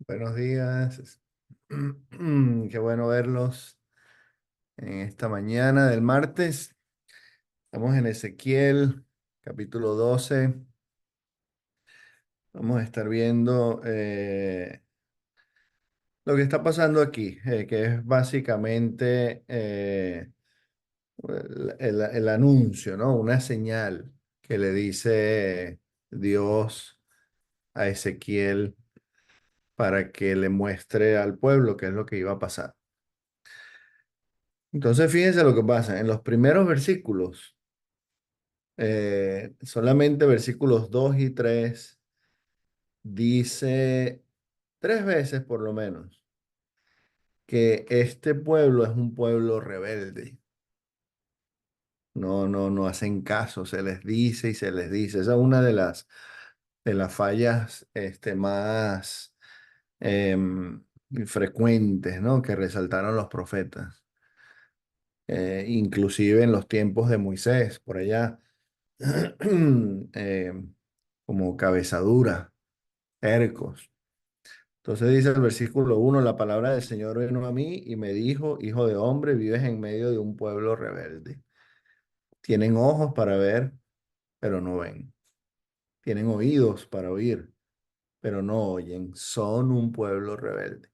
Buenos días. Qué bueno verlos en esta mañana del martes. Estamos en Ezequiel, capítulo 12. Vamos a estar viendo lo que está pasando aquí, que es básicamente el anuncio, ¿no? Una señal que le dice Dios a Ezequiel para que le muestre al pueblo qué es lo que iba a pasar. Entonces, fíjense lo que pasa. En los primeros versículos, solamente versículos 2 y 3 dice tres veces por lo menos que este pueblo es un pueblo rebelde. No hacen caso, se les dice y se les dice. Esa es una de las fallas más em, frecuentes, ¿no? Que resaltaron los profetas. Inclusive en los tiempos de Moisés, por allá. eh, Como cabezadura, tercos. Entonces dice el versículo 1: la palabra del Señor vino a mí y me dijo, hijo de hombre, vives en medio de un pueblo rebelde. Tienen ojos para ver, pero no ven. Tienen oídos para oír, pero no oyen. Son un pueblo rebelde.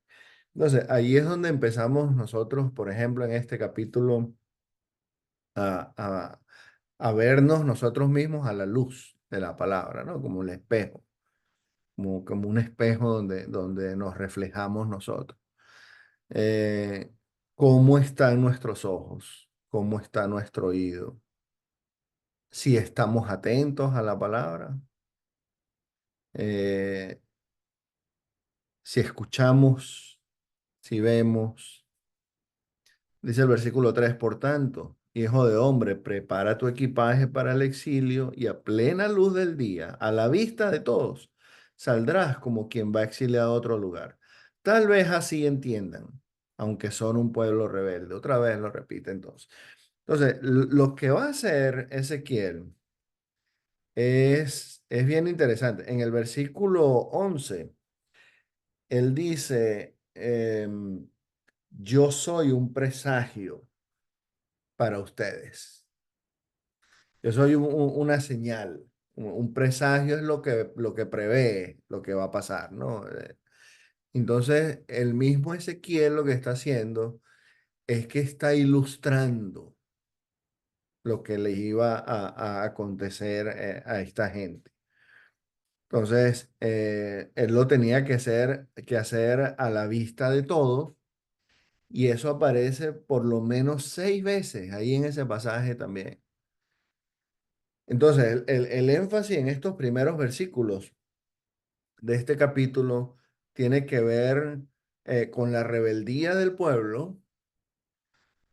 Entonces, ahí es donde empezamos nosotros, por ejemplo, en este capítulo, a, a, a vernos nosotros mismos a la luz de la palabra, ¿no? Como el espejo. Como un espejo donde nos reflejamos nosotros. Eh, ¿Cómo están nuestros ojos? ¿Cómo está nuestro oído? Si estamos atentos a la palabra, eh, si escuchamos, si vemos. Dice el versículo 3: por tanto, hijo de hombre, prepara tu equipaje para el exilio y a plena luz del día, a la vista de todos, saldrás como quien va exiliado a otro lugar. Tal vez así entiendan, aunque son un pueblo rebelde. Otra vez lo repite entonces. Entonces, lo que va a hacer Ezequiel es bien interesante. En el versículo 11 él dice, yo soy un presagio para ustedes. Yo soy una señal, un presagio es lo que prevé lo que va a pasar, ¿no? Entonces, el mismo Ezequiel lo que está haciendo es que está ilustrando lo que le iba a acontecer a esta gente. Entonces, él lo tenía que hacer a la vista de todos, y eso aparece por lo menos 6 veces ahí en ese pasaje también. Entonces, el énfasis en estos primeros versículos de este capítulo tiene que ver con la rebeldía del pueblo,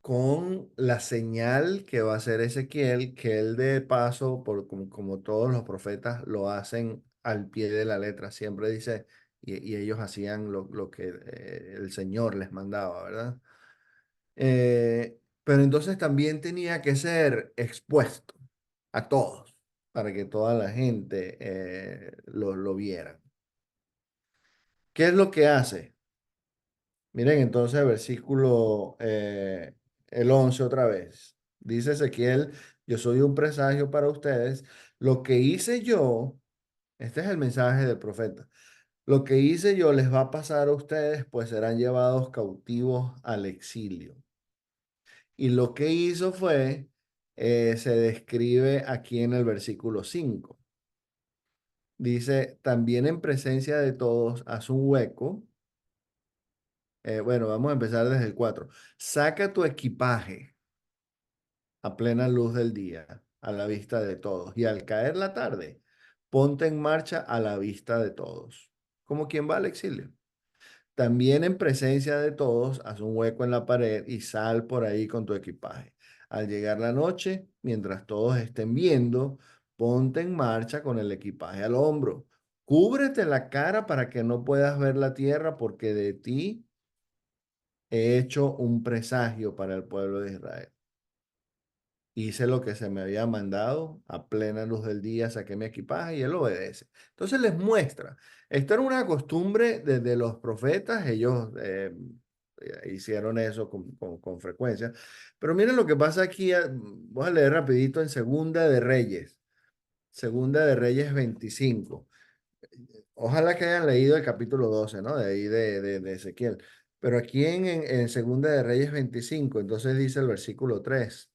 con la señal que va a hacer Ezequiel, que él de paso, como todos los profetas lo hacen al pie de la letra, siempre dice, y ellos hacían lo que el Señor les mandaba, ¿verdad? Pero entonces también tenía que ser expuesto a todos, para que toda la gente lo viera. ¿Qué es lo que hace? Miren entonces el versículo, el 11 otra vez. Dice Ezequiel, yo soy un presagio para ustedes. Lo que hice yo, este es el mensaje del profeta. Lo que hice yo les va a pasar a ustedes, pues serán llevados cautivos al exilio. Y lo que hizo fue, se describe aquí en el versículo 5. Dice, también en presencia de todos, haz un hueco. Bueno, vamos a empezar desde el 4. Saca tu equipaje a plena luz del día, a la vista de todos, y al caer la tarde, ponte en marcha a la vista de todos, como quien va al exilio. También en presencia de todos, haz un hueco en la pared y sal por ahí con tu equipaje. Al llegar la noche, mientras todos estén viendo, ponte en marcha con el equipaje al hombro. Cúbrete la cara para que no puedas ver la tierra, porque de ti he hecho un presagio para el pueblo de Israel. hice lo que se me había mandado, a plena luz del día saqué mi equipaje y él obedece. Entonces les muestra, esto era una costumbre desde los profetas, ellos hicieron eso con frecuencia, pero miren lo que pasa aquí, voy a leer rapidito en Segunda de Reyes 25. Ojalá que hayan leído el capítulo 12, ¿no? De ahí de Ezequiel. Pero aquí en Segunda de Reyes 25, entonces dice el versículo 3.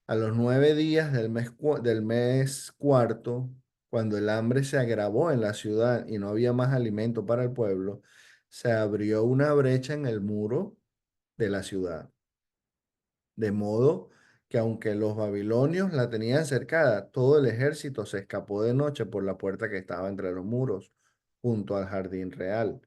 A los 9 días del mes cuarto, cuando el hambre se agravó en la ciudad y no había más alimento para el pueblo, se abrió una brecha en el muro de la ciudad, de modo que aunque los babilonios la tenían cercada, todo el ejército se escapó de noche por la puerta que estaba entre los muros, junto al jardín real.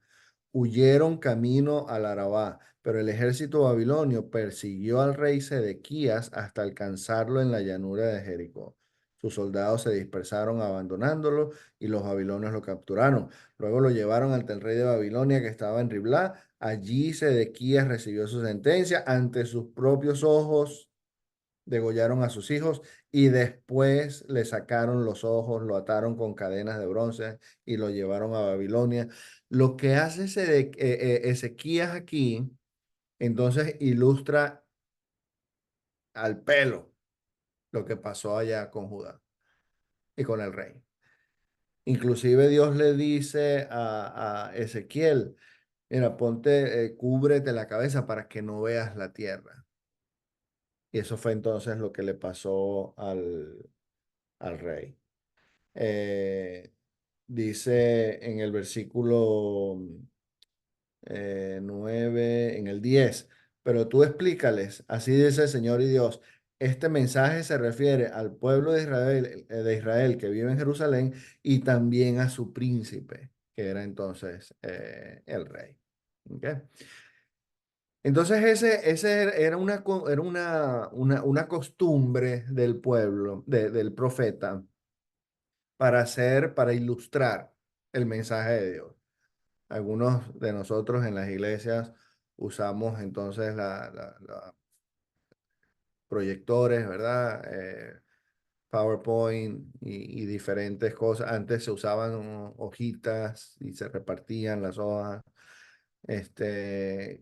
Huyeron camino al Arabá, pero el ejército babilonio persiguió al rey Sedequías hasta alcanzarlo en la llanura de Jericó. Sus soldados se dispersaron abandonándolo y los babilonios lo capturaron. Luego lo llevaron ante el rey de Babilonia que estaba en Riblá. Allí Sedequías recibió su sentencia ante sus propios ojos. Degollaron a sus hijos y después le sacaron los ojos, lo ataron con cadenas de bronce y lo llevaron a Babilonia. Lo que hace Ezequías aquí, entonces ilustra al pelo lo que pasó allá con Judá y con el rey. Inclusive Dios le dice a Ezequiel, mira, ponte, cúbrete la cabeza para que no veas la tierra. Y eso fue entonces lo que le pasó al rey. Eh, Dice en el versículo 9, en el 10, pero tú explícales, así dice el Señor y Dios, este mensaje se refiere al pueblo de Israel que vive en Jerusalén y también a su príncipe, que era entonces el rey. ¿Ok? Entonces ese era una costumbre del pueblo, del profeta para ilustrar el mensaje de Dios. Algunos de nosotros en las iglesias usamos entonces la proyectores, ¿verdad? PowerPoint y diferentes cosas. Antes se usaban hojitas y se repartían las hojas,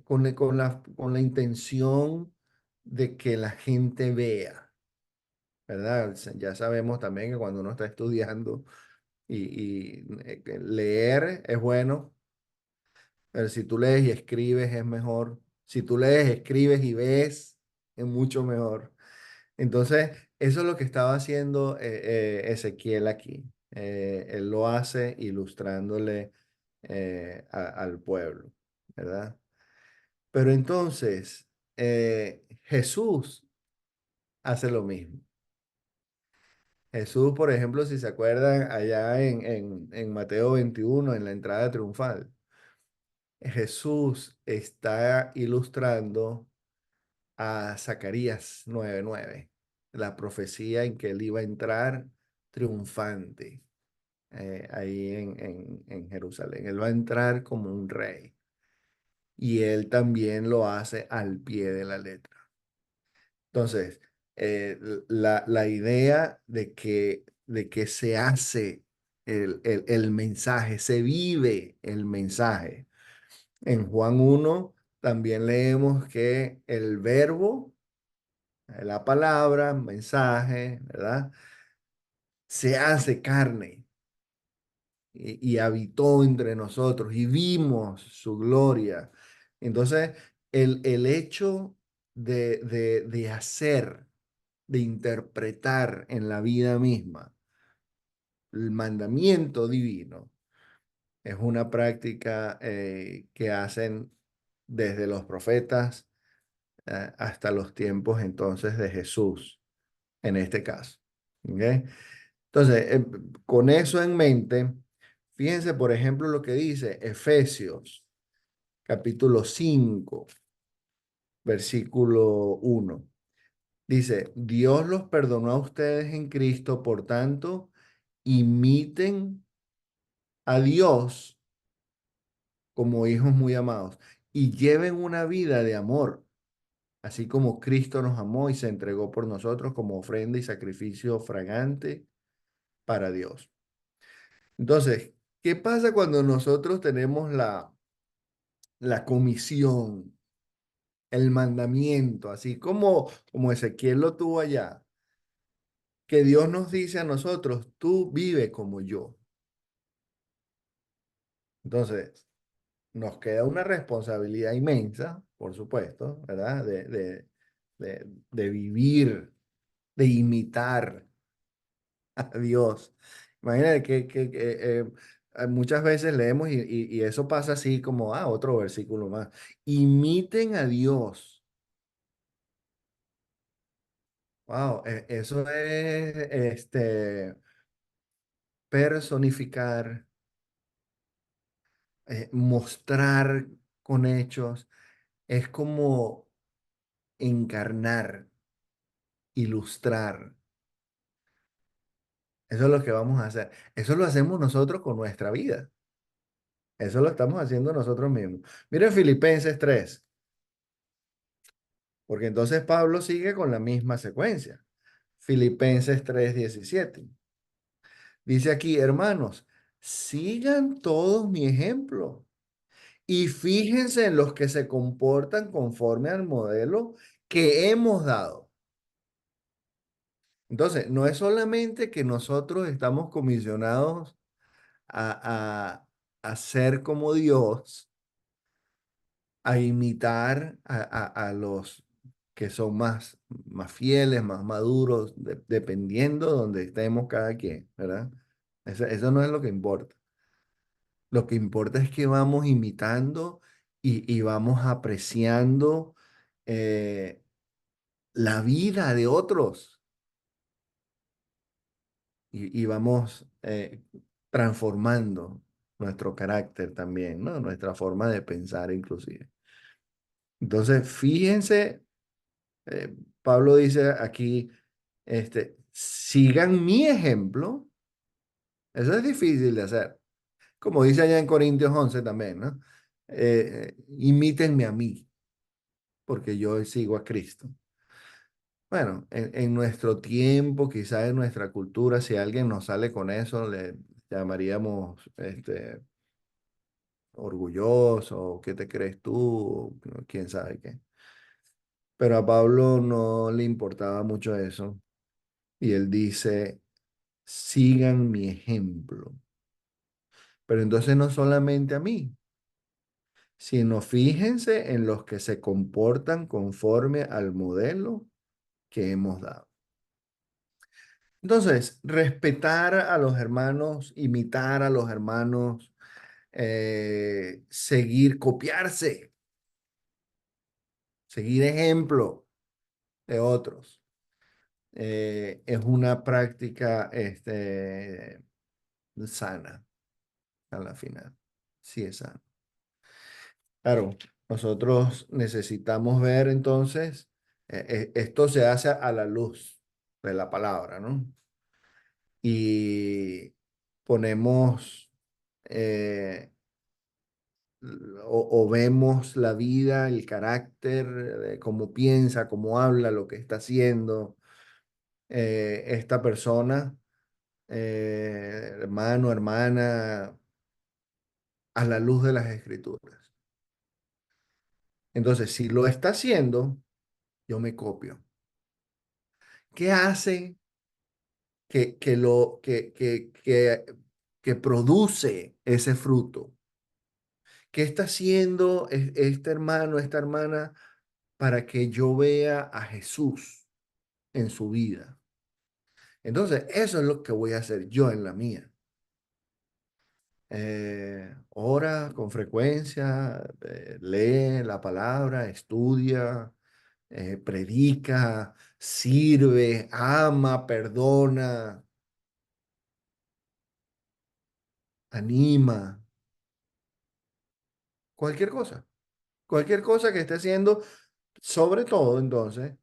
con la intención de que la gente vea, ¿verdad? Ya sabemos también que cuando uno está estudiando que leer es bueno, pero si tú lees y escribes es mejor. Si tú lees, escribes y ves, es mucho mejor. Entonces, eso es lo que estaba haciendo Ezequiel aquí. Él lo hace ilustrándole al pueblo, ¿verdad? Pero entonces, Jesús hace lo mismo. Jesús, por ejemplo, si se acuerdan, allá en Mateo 21, en la entrada triunfal, Jesús está ilustrando a Zacarías 9:9, la profecía en que él iba a entrar triunfante ahí en Jerusalén. Él va a entrar como un rey y él también lo hace al pie de la letra. Entonces, la idea de que se hace el mensaje, se vive el mensaje. En Juan 1 también leemos que el verbo, la palabra, mensaje, ¿verdad? Se hace carne y habitó entre nosotros y vimos su gloria. Entonces, el hecho de hacer, de interpretar en la vida misma el mandamiento divino es una práctica que hacen desde los profetas hasta los tiempos entonces de Jesús, en este caso. ¿Ok? Entonces, con eso en mente, fíjense, por ejemplo, lo que dice Efesios, capítulo 5 versículo 1. Dice, Dios los perdonó a ustedes en Cristo, por tanto, imiten a Dios como hijos muy amados y lleven una vida de amor. así como Cristo nos amó y se entregó por nosotros como ofrenda y sacrificio fragante para Dios. Entonces, ¿qué pasa cuando nosotros tenemos la comisión, el mandamiento, así como Ezequiel lo tuvo allá, que Dios nos dice a nosotros, tú vive como yo? Entonces, nos queda una responsabilidad inmensa, por supuesto, ¿verdad? De vivir, de imitar a Dios. Imagínate muchas veces leemos y eso pasa así como, otro versículo más. Imiten a Dios. Wow, eso es personificar, mostrar con hechos, es como encarnar, ilustrar. Eso es lo que vamos a hacer. Eso lo hacemos nosotros con nuestra vida. Eso lo estamos haciendo nosotros mismos. Miren Filipenses 3, porque entonces Pablo sigue con la misma secuencia. Filipenses 3:17. Dice aquí, hermanos, sigan todos mi ejemplo y fíjense en los que se comportan conforme al modelo que hemos dado. Entonces, no es solamente que nosotros estamos comisionados a ser como Dios, a imitar a los que son más fieles, más maduros, dependiendo de donde estemos cada quien, ¿verdad? Eso no es lo que importa. Lo que importa es que vamos imitando y vamos apreciando eh, la vida de otros y vamos transformando nuestro carácter también, ¿no? Nuestra forma de pensar inclusive. Entonces, fíjense, Pablo dice aquí, sigan mi ejemplo. Eso es difícil de hacer. Como dice allá en Corintios 11 también, ¿no? Imítenme a mí, porque yo sigo a Cristo. Bueno, en nuestro tiempo, quizás en nuestra cultura, si alguien nos sale con eso, le llamaríamos orgulloso, ¿qué te crees tú? ¿Quién sabe qué? Pero a Pablo no le importaba mucho eso. Y él dice, sigan mi ejemplo. Pero entonces no solamente a mí, sino fíjense en los que se comportan conforme al modelo que hemos dado. Entonces, respetar a los hermanos, imitar a los hermanos, seguir, copiarse, seguir ejemplo de otros. Es una práctica sana a la final. Sí es sana. Claro, nosotros necesitamos ver entonces, esto se hace a la luz de la palabra, ¿no? Y ponemos eh, o vemos la vida, el carácter, cómo piensa, cómo habla, lo que está haciendo esta persona, hermano, hermana, a la luz de las escrituras. Entonces, si lo está haciendo, yo me copio. ¿Qué hace que produce ese fruto? ¿Qué está haciendo este hermano, esta hermana para que yo vea a Jesús en su vida? Entonces, eso es lo que voy a hacer yo en la mía. Ora con frecuencia, lee la palabra, estudia, predica, sirve, ama, perdona, anima, cualquier cosa. Cualquier cosa que esté haciendo, sobre todo entonces,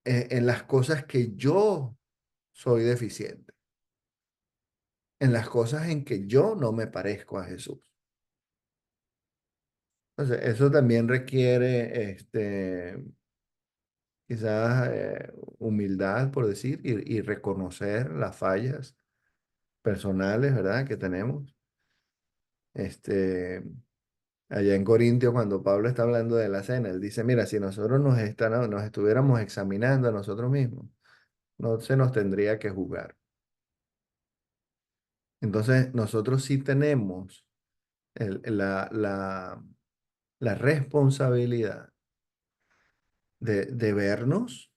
en las cosas que yo soy deficiente, en las cosas en que yo no me parezco a Jesús. Entonces, eso también requiere quizás humildad, por decir, y reconocer las fallas personales, ¿verdad? Que tenemos. Este, allá en Corintios, cuando Pablo está hablando de la cena, él dice, mira, si nosotros nos estuviéramos examinando a nosotros mismos, no se nos tendría que juzgar. Entonces, nosotros sí tenemos el- la, la, la responsabilidad de vernos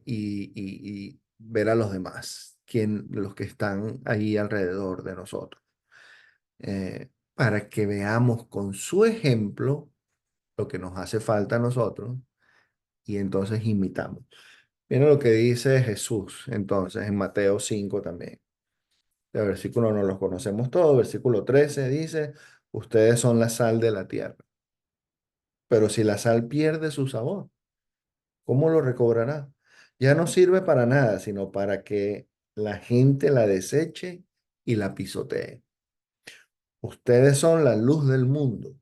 y ver a los demás, los que están ahí alrededor de nosotros, para que veamos con su ejemplo lo que nos hace falta a nosotros y entonces imitamos. Miren lo que dice Jesús entonces en Mateo 5 también. El versículo no los conocemos todos. Versículo 13 dice, ustedes son la sal de la tierra. Pero si la sal pierde su sabor, ¿cómo lo recobrará? Ya no sirve para nada, sino para que la gente la deseche y la pisotee. Ustedes son la luz del mundo.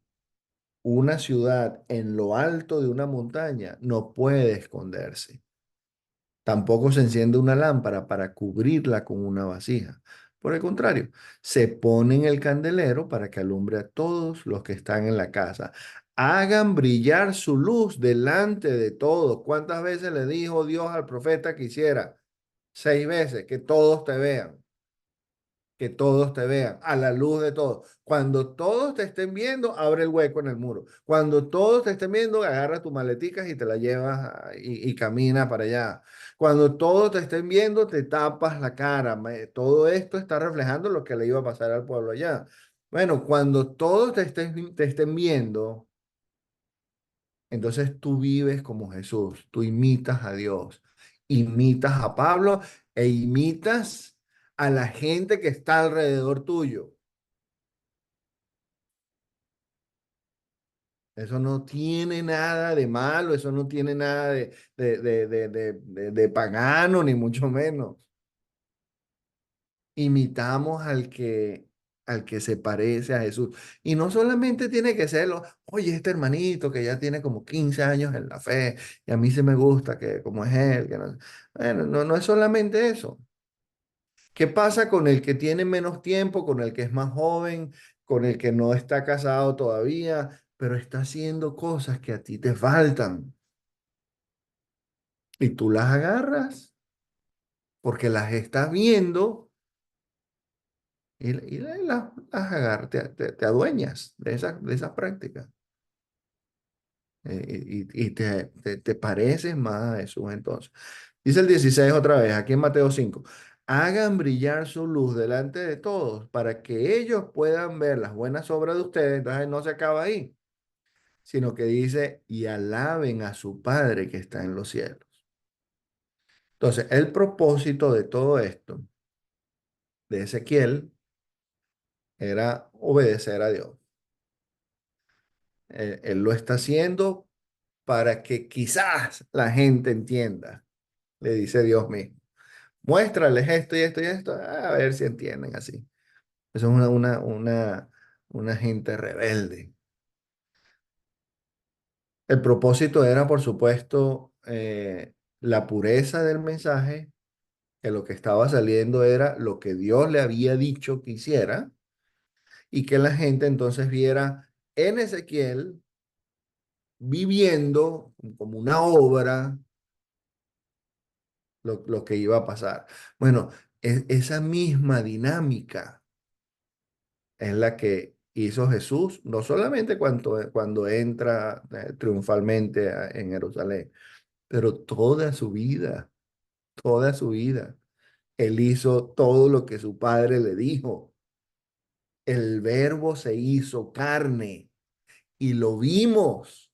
Una ciudad en lo alto de una montaña no puede esconderse. Tampoco se enciende una lámpara para cubrirla con una vasija. Por el contrario, se pone en el candelero para que alumbre a todos los que están en la casa. Hagan brillar su luz delante de todos. ¿Cuántas veces le dijo Dios al profeta que hiciera? 6 veces, que todos te vean, que todos te vean, a la luz de todos. Cuando todos te estén viendo, abre el hueco en el muro. Cuando todos te estén viendo, agarra tus maleticas y te la llevas y camina para allá. Cuando todos te estén viendo, te tapas la cara. Todo esto está reflejando lo que le iba a pasar al pueblo allá. Bueno, cuando todos te estén viendo, entonces tú vives como Jesús, tú imitas a Dios, imitas a Pablo e imitas a la gente que está alrededor tuyo. Eso no tiene nada de malo, eso no tiene nada de pagano, ni mucho menos. Imitamos al que se parece a Jesús. Y no solamente tiene que serlo, oye, este hermanito que ya tiene como 15 años en la fe, y a mí sí me gusta que como es él, que no, bueno, no es solamente eso. ¿Qué pasa con el que tiene menos tiempo, con el que es más joven, con el que no está casado todavía, pero está haciendo cosas que a ti te faltan y tú las agarras porque las estás viendo y las agarras, te adueñas de esas prácticas y te pareces más a Jesús entonces. Dice el 16 otra vez, aquí en Mateo 5. Hagan brillar su luz delante de todos para que ellos puedan ver las buenas obras de ustedes. Entonces no se acaba ahí, sino que dice, y alaben a su Padre que está en los cielos. Entonces, el propósito de todo esto, de Ezequiel, era obedecer a Dios. Él lo está haciendo para que quizás la gente entienda, le dice Dios mismo. Muéstrales esto y esto y esto, a ver si entienden así. Eso es una gente rebelde. El propósito era, por supuesto, la pureza del mensaje, que lo que estaba saliendo era lo que Dios le había dicho que hiciera, y que la gente entonces viera en Ezequiel viviendo como una obra lo que iba a pasar. Bueno, esa misma dinámica es la que hizo Jesús, no solamente cuando entra triunfalmente en Jerusalén, pero toda su vida, toda su vida. Él hizo todo lo que su padre le dijo. El verbo se hizo carne y lo vimos,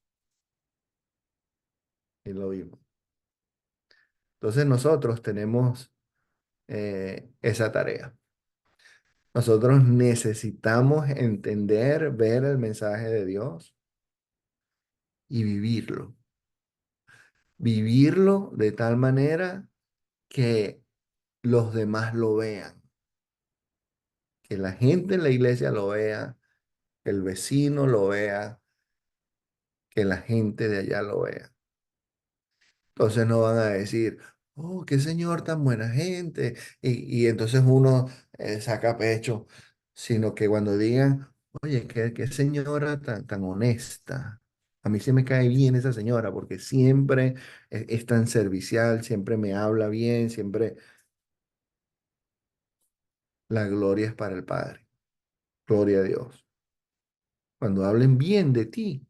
y lo vimos. Entonces nosotros tenemos esa tarea. Nosotros necesitamos entender, ver el mensaje de Dios y vivirlo. Vivirlo de tal manera que los demás lo vean, que la gente en la iglesia lo vea, que el vecino lo vea, que la gente de allá lo vea. Entonces no van a decir, oh, qué señor tan buena gente. Y entonces uno saca pecho, sino que cuando digan, oye, qué señora tan honesta. A mí sí me cae bien esa señora porque siempre es tan servicial, siempre me habla bien, siempre la gloria es para el Padre. Gloria a Dios. Cuando hablen bien de ti,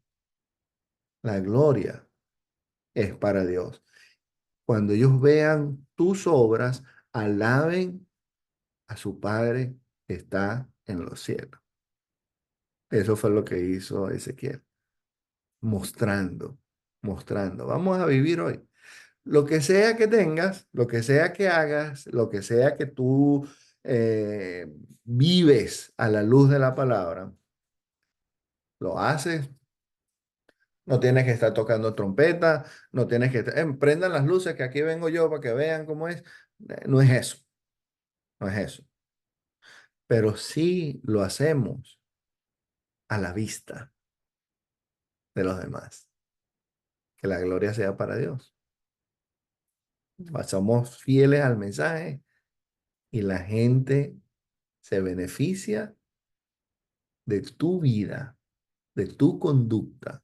la gloria es para Dios. Cuando ellos vean tus obras, alaben a su Padre que está en los cielos. Eso fue lo que hizo Ezequiel, mostrando, mostrando. Vamos a vivir hoy. Lo que sea que tengas, lo que sea que hagas, lo que sea que tú eh, vives a la luz de la palabra, lo haces. No tienes que estar tocando trompeta, no tienes que estar, prendan las luces que aquí vengo yo para que vean cómo es. No es eso, no es eso. Pero sí lo hacemos a la vista de los demás. Que la gloria sea para Dios. Somos fieles al mensaje y la gente se beneficia de tu vida, de tu conducta,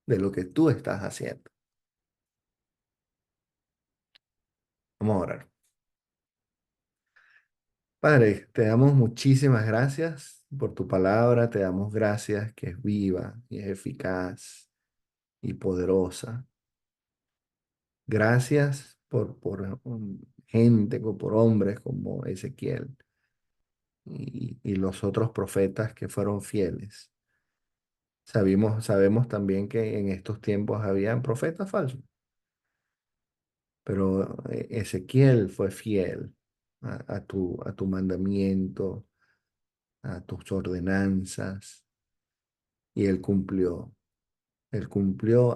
de lo que tú estás haciendo. Vamos a orar. Padre, te damos muchísimas gracias por tu palabra, te damos gracias que es viva y es eficaz y poderosa. Gracias por gente, por hombres como Ezequiel y los otros profetas que fueron fieles. Sabemos también que en estos tiempos habían profetas falsos, pero Ezequiel fue fiel a tu mandamiento, a tus ordenanzas, y él cumplió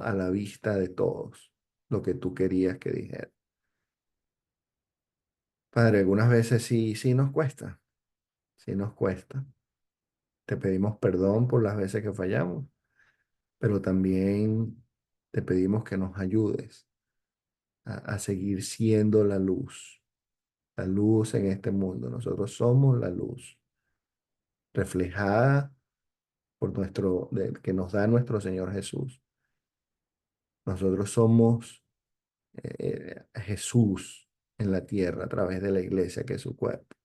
a la vista de todos lo que tú querías que dijera. Padre, algunas veces sí nos cuesta, sí nos cuesta. Te pedimos perdón por las veces que fallamos, pero también te pedimos que nos ayudes a seguir siendo la luz en este mundo. Nosotros somos la luz reflejada por que nos da nuestro Señor Jesús. Nosotros somos Jesús en la tierra a través de la iglesia que es su cuerpo.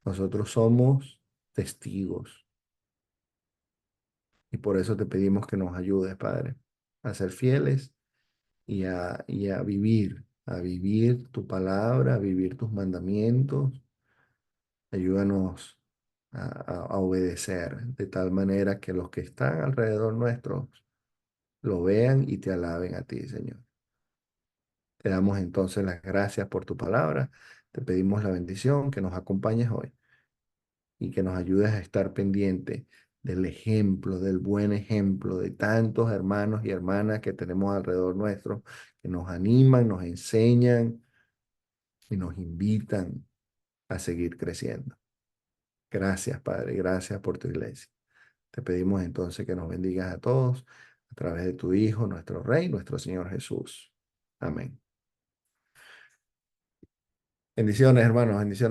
Nosotros somos testigos y por eso te pedimos que nos ayudes, Padre, a ser fieles a vivir tu palabra, a vivir tus mandamientos. Ayúdanos a obedecer de tal manera que los que están alrededor nuestro lo vean y te alaben a ti, Señor. Te damos entonces las gracias por tu palabra. Te pedimos la bendición que nos acompañes hoy y que nos ayudes a estar pendiente del ejemplo, del buen ejemplo de tantos hermanos y hermanas que tenemos alrededor nuestro, que nos animan, nos enseñan y nos invitan a seguir creciendo. Gracias, Padre, gracias por tu iglesia. Te pedimos entonces que nos bendigas a todos a través de tu Hijo, nuestro Rey, nuestro Señor Jesús. Amén. Bendiciones, hermanos, bendiciones.